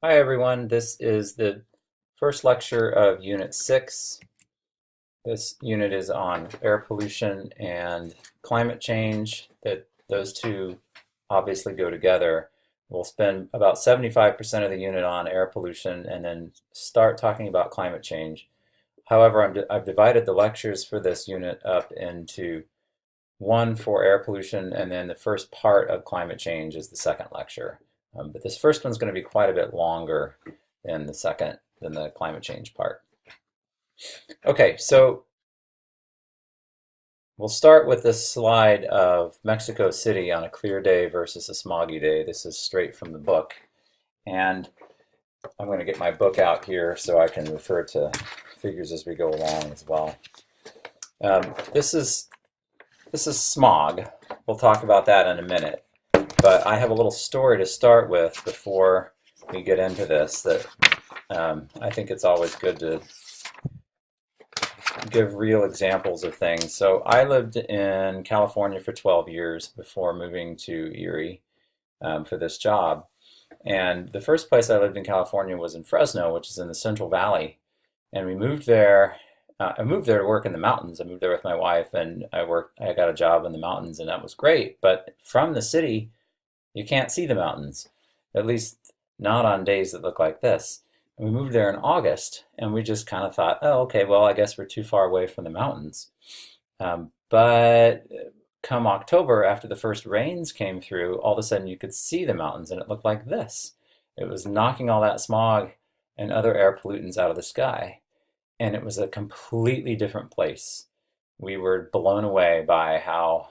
Hi everyone, this is the first lecture of Unit 6. This unit is on air pollution and climate change, that those two obviously go together. We'll spend about 75% of the unit on air pollution and then start talking about climate change. However, I've divided the lectures for this unit up into one for air pollution, and then the first part of climate change is the second lecture. But this first one's going to be quite a bit longer than the climate change part. Okay, so we'll start with this slide of Mexico City on a clear day versus a smoggy day. This is straight from the book. And I'm going to get my book out here so I can refer to figures as we go along as well. This is smog. We'll talk about that in a minute. But I have a little story to start with before we get into this that I think it's always good to give real examples of things. So I lived in California for 12 years before moving to Erie for this job. And the first place I lived in California was in Fresno, which is in the Central Valley. And we moved there. I moved there to work in the mountains. I moved there with my wife, and I got a job in the mountains, and that was great. But from the city, you can't see the mountains, at least not on days that look like this. And we moved there in August, and we just kind of thought, oh, okay, well, I guess we're too far away from the mountains. But come October, after the first rains came through, all of a sudden you could see the mountains, and it looked like this. It was knocking all that smog and other air pollutants out of the sky. And it was a completely different place. We were blown away by how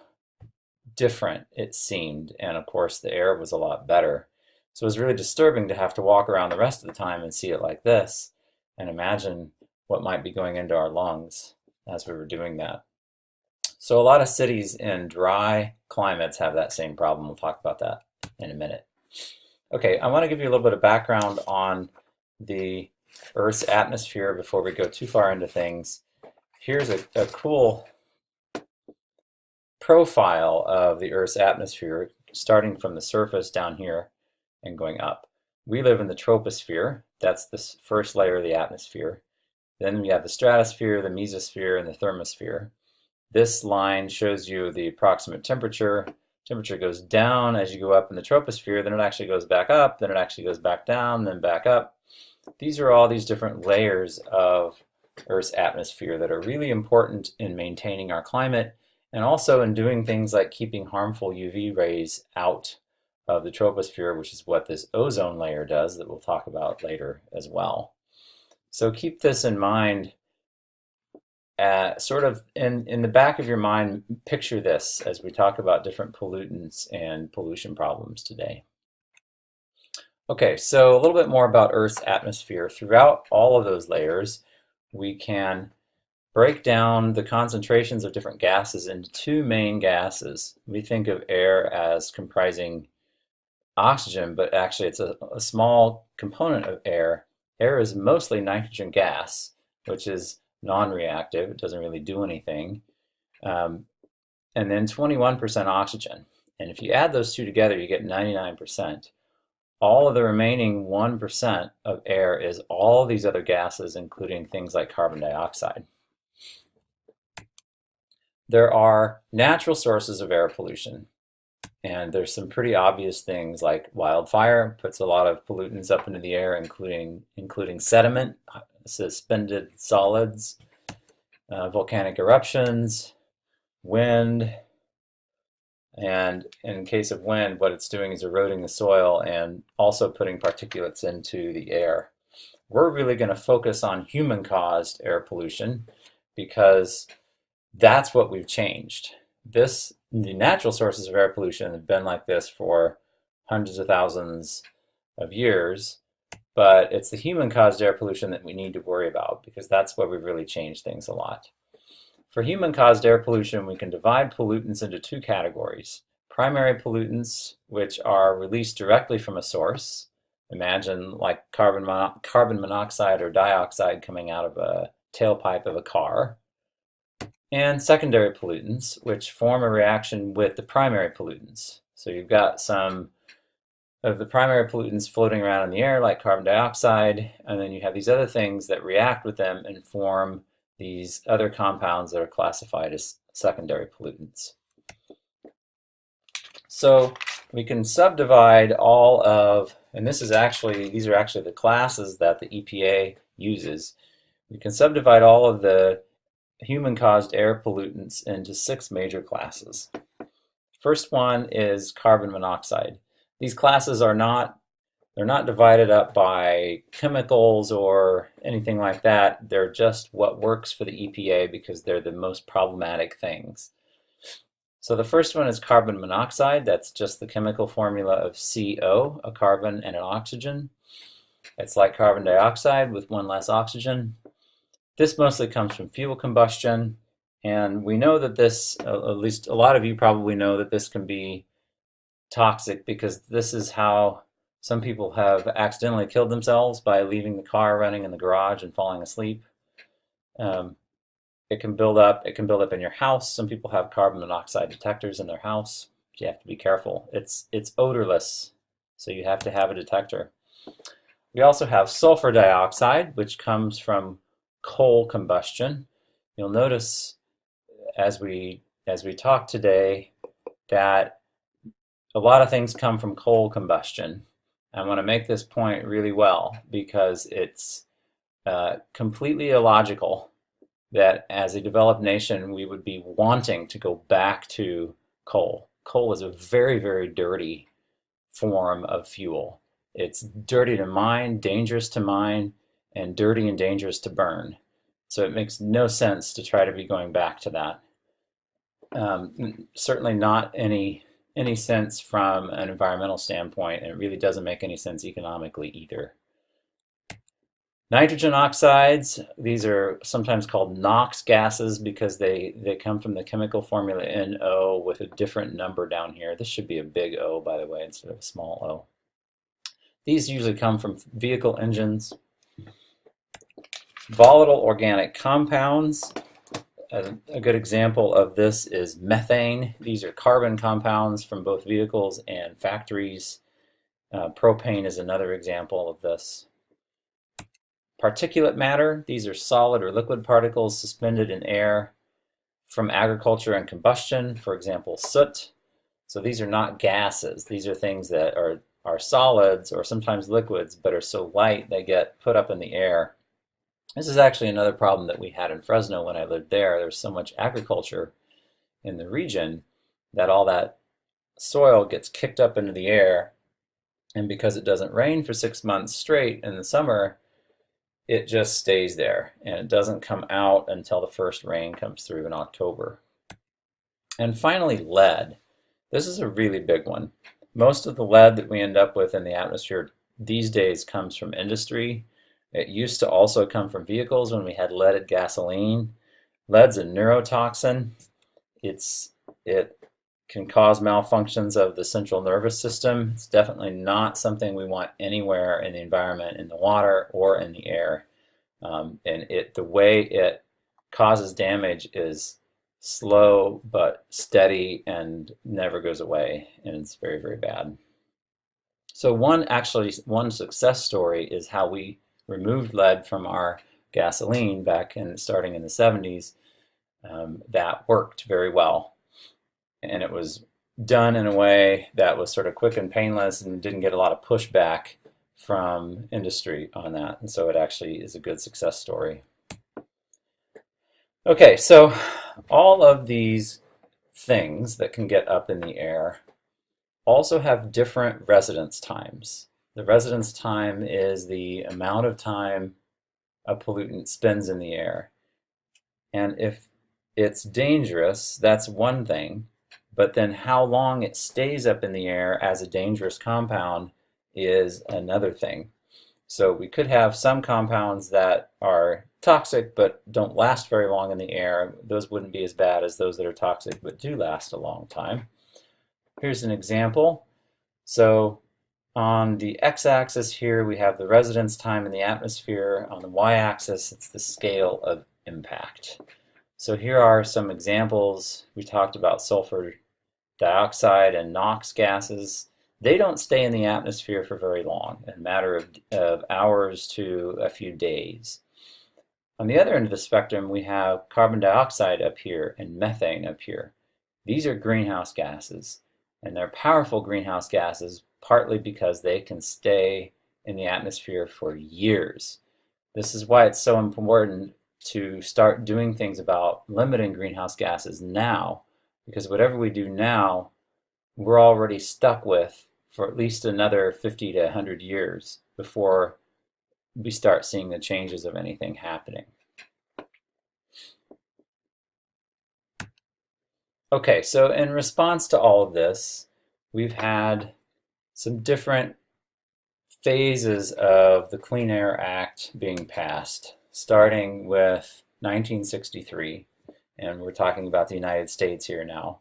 different it seemed. And of course, the air was a lot better. So it was really disturbing to have to walk around the rest of the time and see it like this and imagine what might be going into our lungs as we were doing that. So a lot of cities in dry climates have that same problem. We'll talk about that in a minute. Okay, I want to give you a little bit of background on the Earth's atmosphere before we go too far into things. Here's a cool profile of the Earth's atmosphere, starting from the surface down here and going up. We live in the troposphere. That's the first layer of the atmosphere. Then we have the stratosphere, the mesosphere, and the thermosphere. This line shows you the approximate temperature. Temperature goes down as you go up in the troposphere, then it actually goes back up, then it actually goes back down, then back up. These are all these different layers of Earth's atmosphere that are really important in maintaining our climate and also in doing things like keeping harmful UV rays out of the troposphere, which is what this ozone layer does that we'll talk about later as well. So keep this in mind. Sort of in the back of your mind, picture this as we talk about different pollutants and pollution problems today. Okay, so a little bit more about Earth's atmosphere. Throughout all of those layers, we can break down the concentrations of different gases into two main gases. We think of air as comprising oxygen, but actually it's a small component of air. Air is mostly nitrogen gas, which is non-reactive. It doesn't really do anything. And then 21% oxygen. And if you add those two together, you get 99%. All of the remaining 1% of air is all these other gases, including things like carbon dioxide. There are natural sources of air pollution, and there's some pretty obvious things like wildfire puts a lot of pollutants up into the air, including sediment, suspended solids, volcanic eruptions, wind, and in case of wind, what it's doing is eroding the soil and also putting particulates into the air. We're really going to focus on human-caused air pollution because that's what we've changed. The natural sources of air pollution have been like this for hundreds of thousands of years, but it's the human-caused air pollution that we need to worry about because that's where we've really changed things a lot. For human-caused air pollution, we can divide pollutants into two categories. Primary pollutants, which are released directly from a source. Imagine like carbon monoxide or dioxide coming out of a tailpipe of a car. And secondary pollutants, which form a reaction with the primary pollutants. So you've got some of the primary pollutants floating around in the air, like carbon dioxide, and then you have these other things that react with them and form these other compounds that are classified as secondary pollutants. So we can subdivide all of, and these are actually the classes that the EPA uses. We can subdivide all of the human-caused air pollutants into 6 major classes. First one is carbon monoxide. These classes are they're not divided up by chemicals or anything like that. They're just what works for the EPA because they're the most problematic things. So the first one is carbon monoxide. That's just the chemical formula of CO, a carbon and an oxygen. It's like carbon dioxide with one less oxygen. This mostly comes from fuel combustion, and we know that this, at least a lot of you probably know that this can be toxic because this is how some people have accidentally killed themselves by leaving the car running in the garage and falling asleep. It can build up in your house. Some people have carbon monoxide detectors in their house. You have to be careful. It's odorless, so you have to have a detector. We also have sulfur dioxide, which comes from coal combustion. You'll notice as we talk today that a lot of things come from coal combustion. I want to make this point really well because it's completely illogical that as a developed nation we would be wanting to go back to coal. Coal is a very, very dirty form of fuel. It's dirty to mine, dangerous to mine, and dirty and dangerous to burn. So it makes no sense to try to be going back to that. Certainly not any sense from an environmental standpoint, and it really doesn't make any sense economically either. Nitrogen oxides, these are sometimes called NOx gases because they come from the chemical formula NO with a different number down here. This should be a big O, by the way, instead of a small o. These usually come from vehicle engines. Volatile organic compounds. A good example of this is methane. These are carbon compounds from both vehicles and factories. Propane is another example of this. Particulate matter. These are solid or liquid particles suspended in air from agriculture and combustion, for example, soot. So these are not gases. These are things that are solids or sometimes liquids, but are so light they get put up in the air. This is actually another problem that we had in Fresno when I lived there. There's so much agriculture in the region that all that soil gets kicked up into the air, and because it doesn't rain for 6 months straight in the summer, it just stays there and it doesn't come out until the first rain comes through in October. And finally, lead. This is a really big one. Most of the lead that we end up with in the atmosphere these days comes from industry. It used to also come from vehicles when we had leaded gasoline. Lead's a neurotoxin. It can cause malfunctions of the central nervous system. It's definitely not something we want anywhere in the environment, in the water or in the air. And the way it causes damage is slow but steady and never goes away, and it's very, very bad. So one success story is how we removed lead from our gasoline starting in the 70s. That worked very well. And it was done in a way that was sort of quick and painless and didn't get a lot of pushback from industry on that. And so it actually is a good success story. Okay, so all of these things that can get up in the air also have different residence times. The residence time is the amount of time a pollutant spends in the air. And if it's dangerous, that's one thing. But then how long it stays up in the air as a dangerous compound is another thing. So we could have some compounds that are toxic but don't last very long in the air. Those wouldn't be as bad as those that are toxic but do last a long time. Here's an example. So on the x-axis here we have the residence time in the atmosphere. On the y-axis it's the scale of impact. So here are some examples. We talked about sulfur dioxide and NOx gases. they don't stay in the atmosphere for very long, a matter of hours to a few days. On the other end of the spectrum, we have carbon dioxide up here and methane up here. These are greenhouse gases, and they're powerful greenhouse gases partly because they can stay in the atmosphere for years. This is why it's so important to start doing things about limiting greenhouse gases now, because whatever we do now, we're already stuck with for at least another 50 to 100 years before we start seeing the changes of anything happening. Okay, so in response to all of this, we've had some different phases of the Clean Air Act being passed, starting with 1963, and we're talking about the United States here now.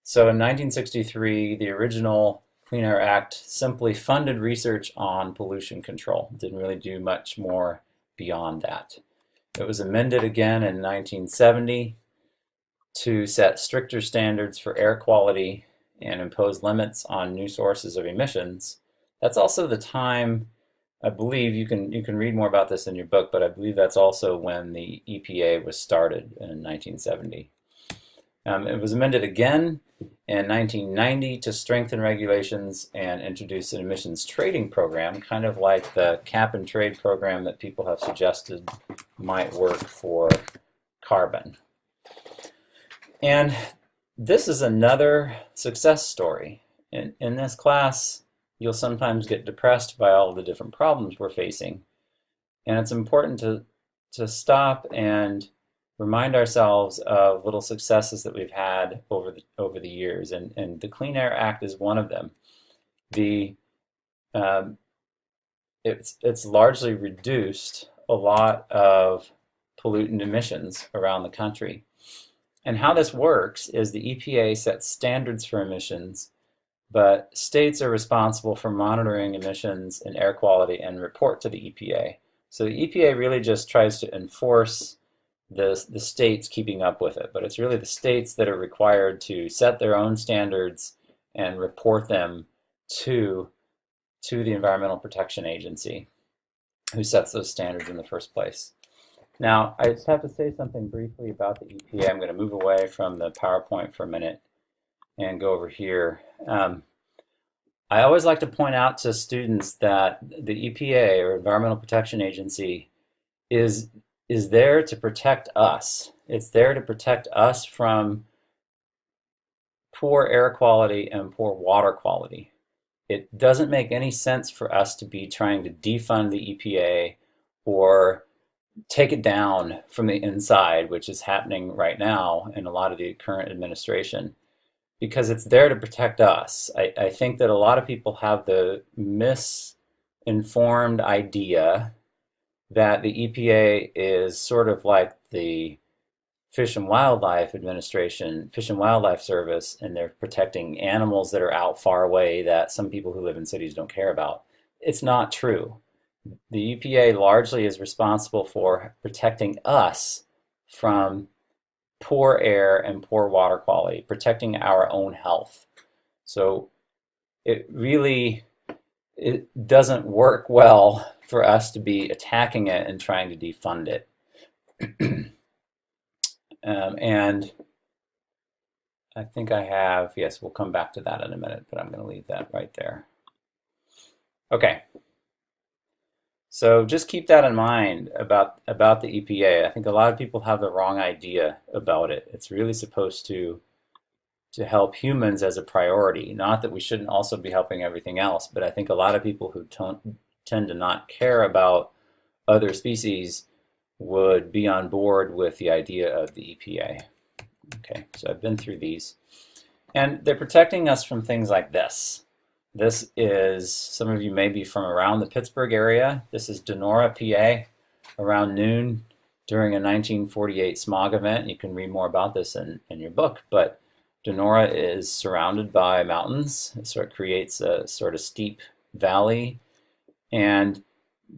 So in 1963, the original Clean Air Act simply funded research on pollution control. It didn't really do much more beyond that. It was amended again in 1970 to set stricter standards for air quality and impose limits on new sources of emissions. That's also the time, I believe, you can read more about this in your book, but I believe that's also when the EPA was started in 1970. It was amended again in 1990 to strengthen regulations and introduce an emissions trading program, kind of like the cap and trade program that people have suggested might work for carbon. And this is another success story. In this class, you'll sometimes get depressed by all of the different problems we're facing. And it's important to stop and remind ourselves of little successes that we've had over the years. And the Clean Air Act is one of them. It's largely reduced a lot of pollutant emissions around the country. And how this works is the EPA sets standards for emissions, but states are responsible for monitoring emissions and air quality and report to the EPA. So the EPA really just tries to enforce the states keeping up with it, but it's really the states that are required to set their own standards and report them to the Environmental Protection Agency, who sets those standards in the first place. Now, I just have to say something briefly about the EPA. I'm going to move away from the PowerPoint for a minute and go over here. I always like to point out to students that the EPA, or Environmental Protection Agency, is there to protect us. It's there to protect us from poor air quality and poor water quality. It doesn't make any sense for us to be trying to defund the EPA or take it down from the inside, which is happening right now in a lot of the current administration, because it's there to protect us. I think that a lot of people have the misinformed idea that the EPA is sort of like the Fish and Wildlife Administration, Fish and Wildlife Service, and they're protecting animals that are out far away that some people who live in cities don't care about. It's not true. The EPA largely is responsible for protecting us from poor air and poor water quality, protecting our own health. So it doesn't work well for us to be attacking it and trying to defund it. And I think I have, yes, we'll come back to that in a minute, but I'm going to leave that right there. Okay. So just keep that in mind about the EPA. I think a lot of people have the wrong idea about it. It's really supposed to help humans as a priority. Not that we shouldn't also be helping everything else, but I think a lot of people who tend to not care about other species would be on board with the idea of the EPA. Okay, so I've been through these. And they're protecting us from things like this. This is, some of you may be from around the Pittsburgh area. This is Donora, PA, around noon during a 1948 smog event. You can read more about this in your book, but Donora is surrounded by mountains, so it creates a sort of steep valley, and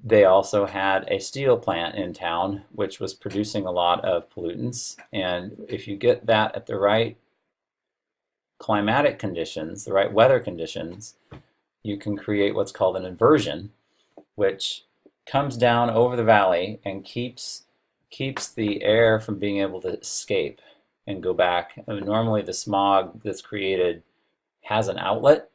they also had a steel plant in town which was producing a lot of pollutants, and if you get that at the right climatic conditions, the right weather conditions, you can create what's called an inversion, which comes down over the valley and keeps the air from being able to escape and go back. I mean, normally the smog that's created has an outlet,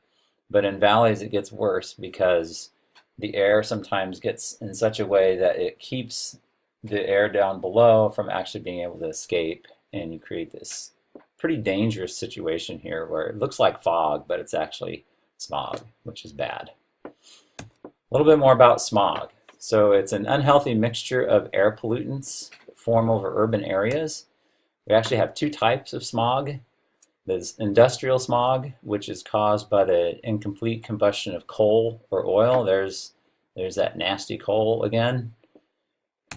but in valleys it gets worse because the air sometimes gets in such a way that it keeps the air down below from actually being able to escape, and you create this pretty dangerous situation here where it looks like fog, but it's actually smog, which is bad. A little bit more about smog. So it's an unhealthy mixture of air pollutants that form over urban areas. We actually have two types of smog. There's industrial smog, which is caused by the incomplete combustion of coal or oil. There's that nasty coal again.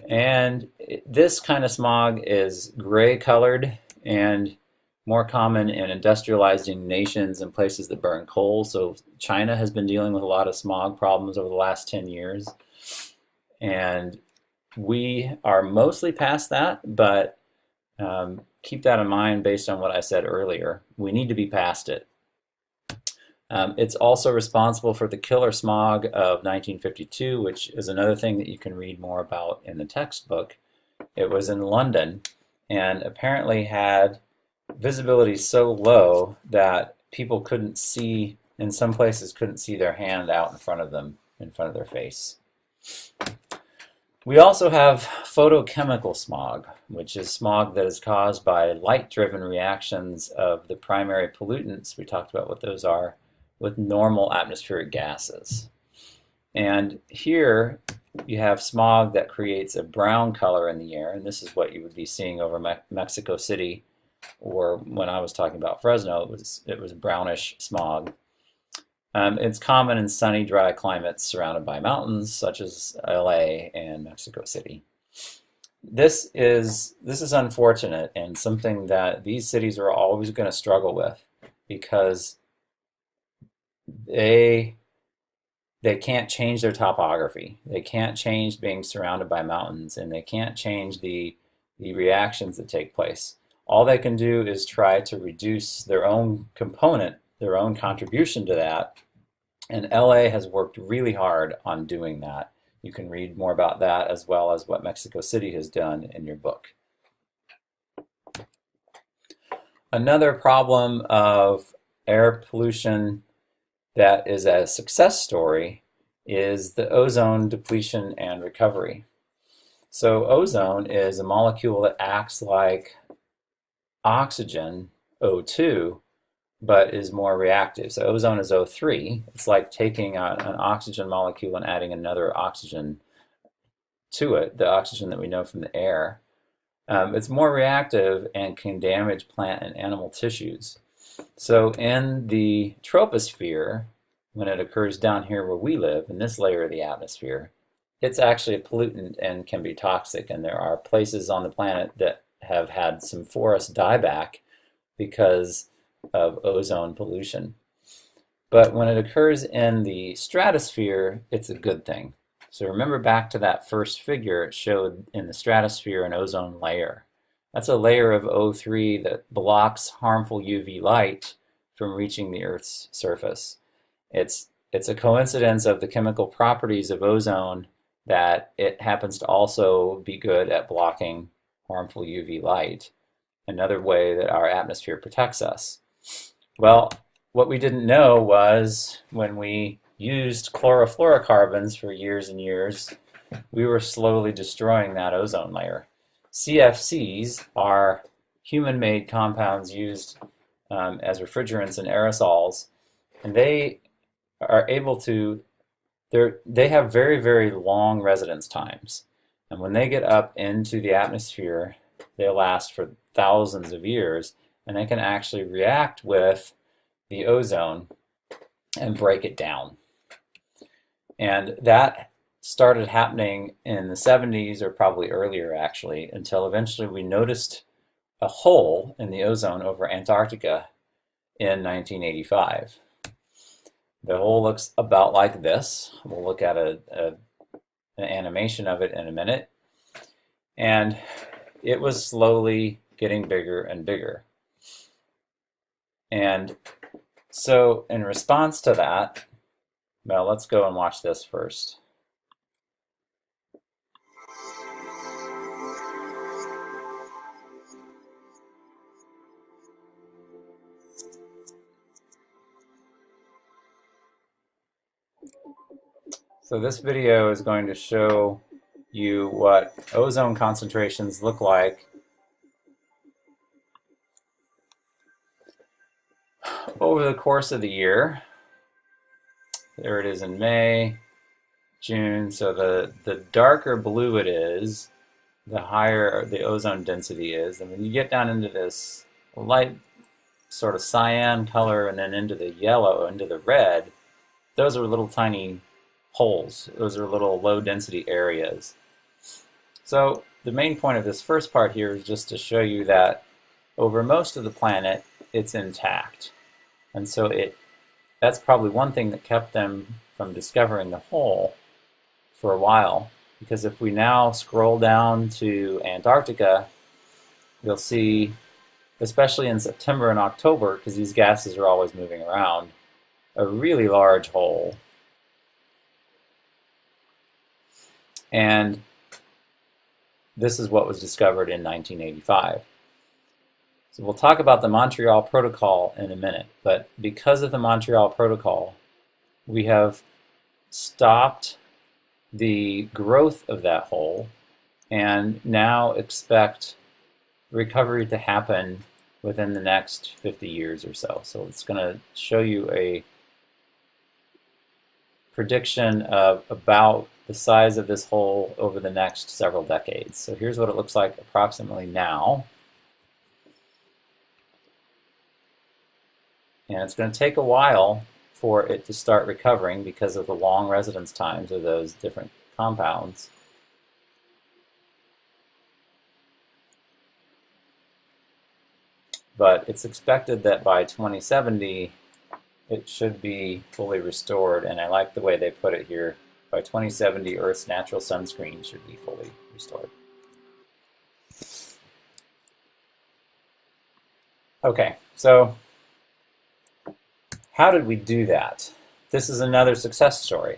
And this kind of smog is gray colored and more common in industrializing nations and places that burn coal. So China has been dealing with a lot of smog problems over the last 10 years. And we are mostly past that, but keep that in mind based on what I said earlier. We need to be past it. It's also responsible for the killer smog of 1952, which is another thing that you can read more about in the textbook. It was in London and apparently had visibility so low that people couldn't see, in some places couldn't see their hand out in front of them, in front of their face. We also have photochemical smog, which is smog that is caused by light-driven reactions of the primary pollutants, we talked about what those are, with normal atmospheric gases. And here you have smog that creates a brown color in the air, and this is what you would be seeing over Mexico City, or when I was talking about Fresno, it was brownish smog. It's common in sunny, dry climates surrounded by mountains, such as LA and Mexico City. This is unfortunate and something that these cities are always going to struggle with because they can't change their topography. They can't change being surrounded by mountains, and they can't change the reactions that take place. All they can do is try to reduce their own component, their own contribution to that, and LA has worked really hard on doing that. You can read more about that as well as what Mexico City has done in your book. Another problem of air pollution that is a success story is the ozone depletion and recovery. So ozone is a molecule that acts like oxygen, O2, but is more reactive. So ozone is O3. It's like taking an oxygen molecule and adding another oxygen to it, the oxygen that we know from the air. It's more reactive and can damage plant and animal tissues. So in the troposphere, when it occurs down here where we live, in this layer of the atmosphere, it's actually a pollutant and can be toxic. And there are places on the planet that have had some forests die back because of ozone pollution. But when it occurs in the stratosphere, it's a good thing. So remember back to that first figure, it showed in the stratosphere an ozone layer. That's a layer of O3 that blocks harmful UV light from reaching the Earth's surface. It's a coincidence of the chemical properties of ozone that it happens to also be good at blocking harmful UV light, another way that our atmosphere protects us. Well, what we didn't know was when we used chlorofluorocarbons for years and years, we were slowly destroying that ozone layer. CFCs are human-made compounds used as refrigerants and aerosols, and they are able to, they have very, very long residence times. And when they get up into the atmosphere, they last for thousands of years, and they can actually react with the ozone and break it down. And that started happening in the 70s, or probably earlier actually, until eventually we noticed a hole in the ozone over Antarctica in 1985. The hole looks about like this. We'll look at an animation of it in a minute. And it was slowly getting bigger and bigger. And so in response to that, well, let's go and watch this first. So this video is going to show you what ozone concentrations look like over the course of the year. There it is in May, June. So the darker blue it is, the higher the ozone density is. And when you get down into this light sort of cyan color and then into the yellow, into the red, those are little tiny holes. Those are little low density areas. So the main point of this first part here is just to show you that over most of the planet, it's intact. And so that's probably one thing that kept them from discovering the hole for a while. Because if we now scroll down to Antarctica, you'll see, especially in September and October, because these gases are always moving around, a really large hole. And this is what was discovered in 1985. So we'll talk about the Montreal Protocol in a minute, but because of the Montreal Protocol, we have stopped the growth of that hole and now expect recovery to happen within the next 50 years or so. So it's going to show you a prediction of about the size of this hole over the next several decades. So here's what it looks like approximately now. And it's going to take a while for it to start recovering because of the long residence times of those different compounds. But it's expected that by 2070, it should be fully restored. And I like the way they put it here. By 2070, Earth's natural sunscreen should be fully restored. Okay, so how did we do that? This is another success story.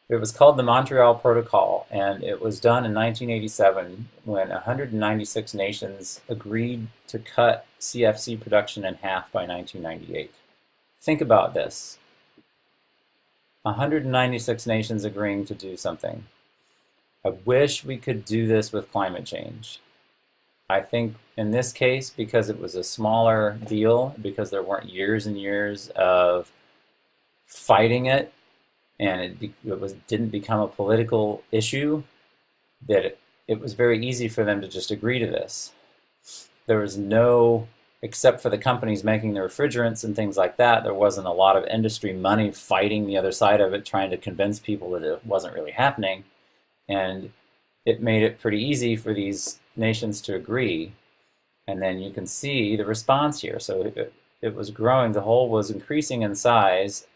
It was called the Montreal Protocol, and it was done in 1987 when 196 nations agreed to cut CFC production in half by 1998. Think about this. 196 nations agreeing to do something. I wish we could do this with climate change. I think in this case, because it was a smaller deal, because there weren't years and years of fighting it, and it didn't become a political issue, that it was very easy for them to just agree to this. There was no, except for the companies making the refrigerants and things like that, there wasn't a lot of industry money fighting the other side of it, trying to convince people that it wasn't really happening. And it made it pretty easy for these nations to agree. And then you can see the response here. So it was growing, the hole was increasing in size,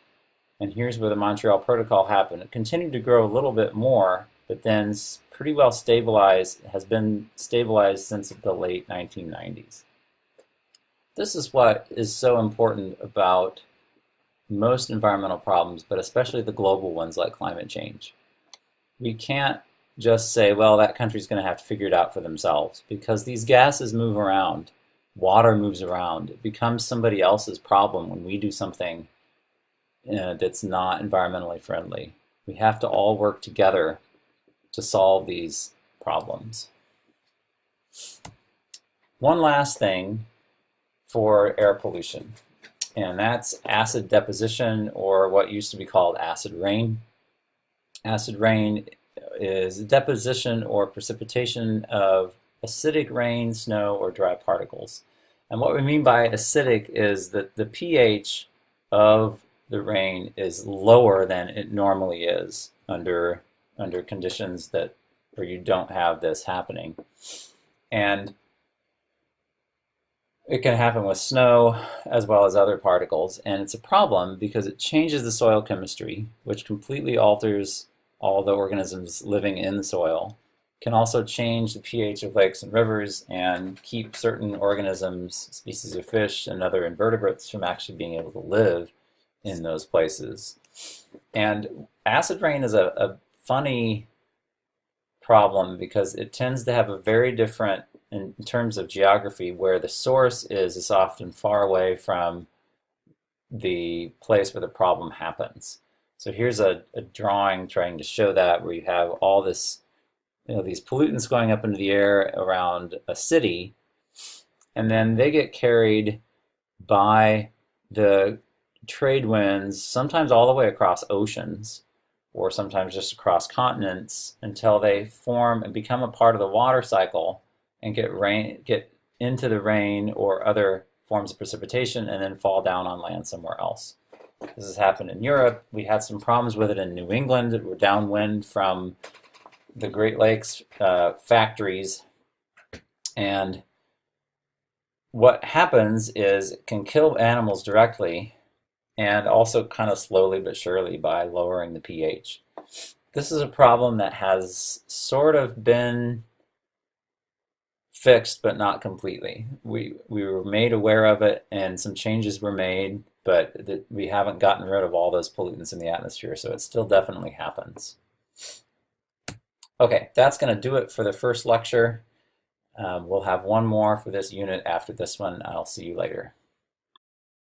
and here's where the Montreal Protocol happened. It continued to grow a little bit more, but then pretty well stabilized, has been stabilized since the late 1990s. This is what is so important about most environmental problems, but especially the global ones like climate change. We can't just say, well, that country's going to have to figure it out for themselves, because these gases move around, water moves around. It becomes somebody else's problem when we do something that's not environmentally friendly. We have to all work together to solve these problems. One last thing for air pollution, and that's acid deposition, or what used to be called acid rain. Acid rain is deposition or precipitation of acidic rain, snow, or dry particles. And what we mean by acidic is that the pH of the rain is lower than it normally is under conditions where you don't have this happening. And it can happen with snow as well as other particles, and it's a problem because it changes the soil chemistry, which completely alters all the organisms living in the soil, can also change the pH of lakes and rivers and keep certain organisms, species of fish, and other invertebrates from actually being able to live in those places. And acid rain is a funny problem because it tends to have a very different, in terms of geography, where the source is often far away from the place where the problem happens. So here's a drawing trying to show that, where you have all this, these pollutants going up into the air around a city, and then they get carried by the trade winds, sometimes all the way across oceans, or sometimes just across continents, until they form and become a part of the water cycle and get into the rain or other forms of precipitation and then fall down on land somewhere else. This has happened in Europe. We had some problems with it in New England. We're downwind from the Great Lakes factories. And what happens is it can kill animals directly and also kind of slowly but surely by lowering the pH. This is a problem that has sort of been fixed, but not completely. We were made aware of it and some changes were made, but we haven't gotten rid of all those pollutants in the atmosphere, so it still definitely happens. Okay, that's going to do it for the first lecture. We'll have one more for this unit after this one. I'll see you later.